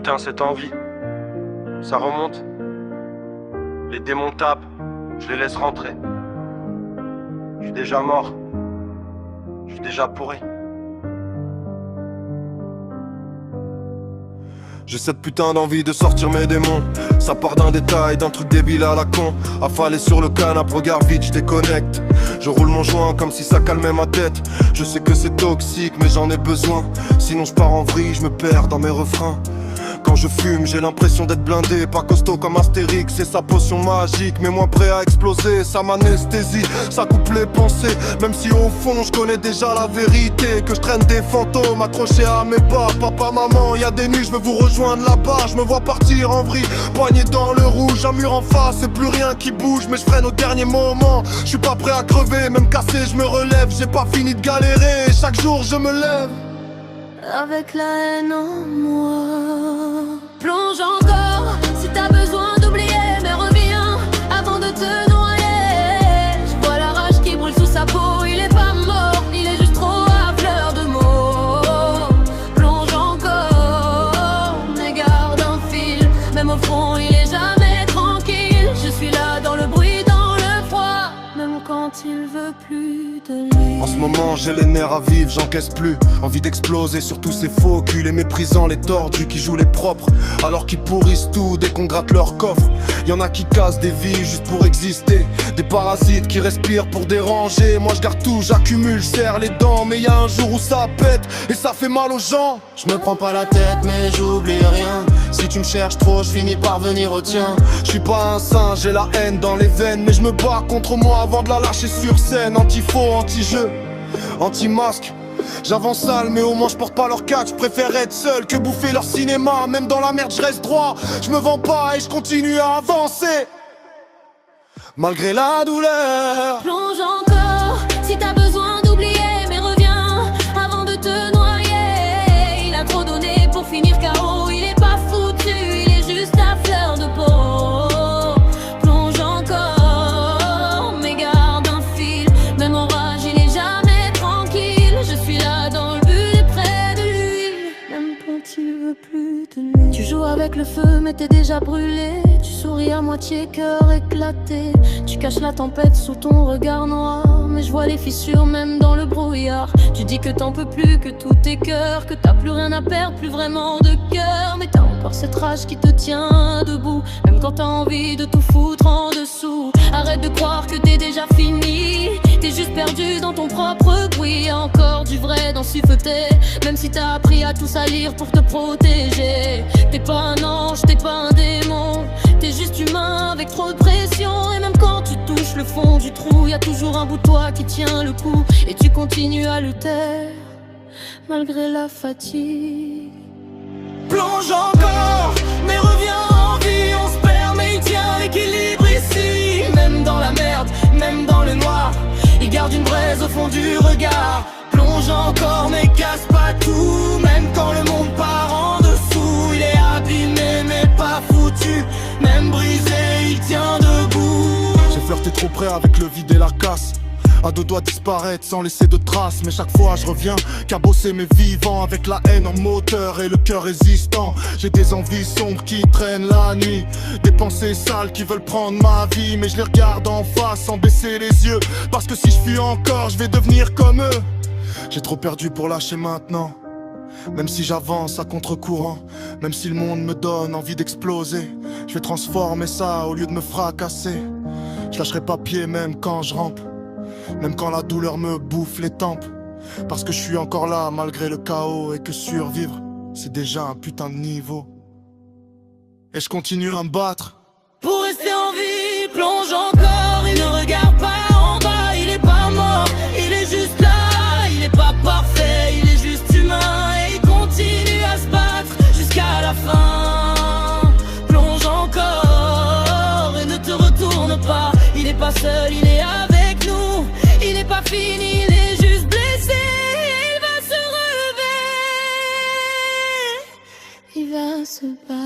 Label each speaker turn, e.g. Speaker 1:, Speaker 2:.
Speaker 1: Putain, cette envie, ça remonte. Les démons tapent, je les laisse rentrer. Je suis déjà mort, je suis déjà pourri. J'ai cette putain d'envie de sortir mes démons. Ça part d'un détail, d'un truc débile à la con. Affalé sur le canapé, regarde vite, je déconnecte. Je roule mon joint comme si ça calmait ma tête. Je sais que c'est toxique mais j'en ai besoin. Sinon je pars en vrille, je me perds dans mes refrains. Quand je fume, j'ai l'impression d'être blindé. Pas costaud comme Astérix, c'est sa potion magique. Mais moins prêt à exploser, ça m'anesthésie. Ça coupe les pensées, même si au fond je connais déjà la vérité. Que je traîne des fantômes accrochés à mes pas. Papa, maman, y'a des nuits, je veux vous rejoindre là-bas. Je me vois partir en vrille, poigné dans le rouge. Un mur en face, et plus rien qui bouge. Mais je freine au dernier moment. Je suis pas prêt à crever, même cassé, je me relève. J'ai pas fini de galérer, chaque jour je me lève
Speaker 2: avec la haine en moi. Plonge encore, si t'as besoin d'oublier, mais reviens avant de te noyer. Je vois la rage qui brûle sous sa peau, il est pas mort, il est juste trop à fleur de mots. Plonge encore, mais garde un fil, même au fond il est jamais tranquille. Je suis là dans le bruit, dans le froid, même quand il veut plus de lui.
Speaker 1: En ce moment j'ai les nerfs à vivre, j'encaisse plus. Envie d'exploser sur tous ces faux culs, les méprisants, les tordus qui jouent les propres. Alors qu'ils pourrissent tout dès qu'on gratte leur coffre. Y'en a qui cassent des vies juste pour exister. Des parasites qui respirent pour déranger. Moi je garde tout, j'accumule, je serre les dents. Mais y'a un jour où ça pète et ça fait mal aux gens.
Speaker 3: Je me prends pas la tête mais j'oublie rien. Si tu me cherches trop, je finis par venir au tien.
Speaker 1: Je suis pas un saint, j'ai la haine dans les veines. Mais je me bats contre moi avant de la lâcher sur scène. Anti-faux, anti-jeu, anti-masque. J'avance sale mais au moins je porte pas leur cac. Je préfère être seul que bouffer leur cinéma. Même dans la merde je reste droit. Je me vends pas et je continue à avancer malgré la douleur.
Speaker 2: Plonge encore, si t'as besoin d'oublier, mais reviens avant de te noyer. Il a trop donné pour finir KO, il est pas foutu, il est juste à fleur de peau. Plonge encore, mais garde un fil, même en rage il est jamais tranquille. Je suis là dans le but et près de lui, même quand il veut plus de lui. Tu joues avec le feu mais t'es déjà brûlé. Tu souris à moitié, cœur éclaté. Tu caches la tempête sous ton regard noir, mais je vois les fissures même dans le brouillard. Tu dis que t'en peux plus, que tout est cœur, que t'as plus rien à perdre, plus vraiment de cœur. Mais t'as encore cette rage qui te tient debout, même quand t'as envie de tout foutre en dessous. Arrête de croire que t'es déjà fini, t'es juste perdu dans ton propre bruit. Y'a encore du vrai dans ce feuté, même si t'as appris à tout salir pour te protéger. T'es pas un ange, t'es pas un démon, t'es juste humain avec trop de pression. Et même quand tu touches le fond du trou, y'a toujours un bout de toi qui tient le coup. Et tu continues à lutter, malgré la fatigue.
Speaker 3: Plonge encore, mais reviens en vie. On se perd mais il tient l'équilibre ici. Même dans la merde, même dans le noir, il garde une braise au fond du regard. Plonge encore mais casse pas tout. Même quand le monde part en dessous, il est abîmé mais pas foutu. Même brisé, il tient debout.
Speaker 1: J'ai flirté trop près avec le vide et la casse, à deux doigts disparaître sans laisser de traces. Mais chaque fois je reviens cabosser mes vivants, avec la haine en moteur et le cœur résistant. J'ai des envies sombres qui traînent la nuit, des pensées sales qui veulent prendre ma vie. Mais je les regarde en face sans baisser les yeux, parce que si je fuis encore je vais devenir comme eux. J'ai trop perdu pour lâcher maintenant, même si j'avance à contre-courant. Même si le monde me donne envie d'exploser, je vais transformer ça au lieu de me fracasser. Je lâcherai pas pied même quand je rampe, même quand la douleur me bouffe les tempes. Parce que je suis encore là malgré le chaos, et que survivre c'est déjà un putain de niveau. Et je continue à me battre
Speaker 3: pour rester en vie. Plonge encore, il ne regarde pas en bas. Il est pas mort, il est juste là. Il est pas parfait, il est juste humain. Et il continue à se battre jusqu'à la fin. Plonge encore et ne te retourne pas. Il est pas seul, il est avec nous. Il n'est pas fini, il est juste blessé. Il va se relever,
Speaker 2: Il va se battre.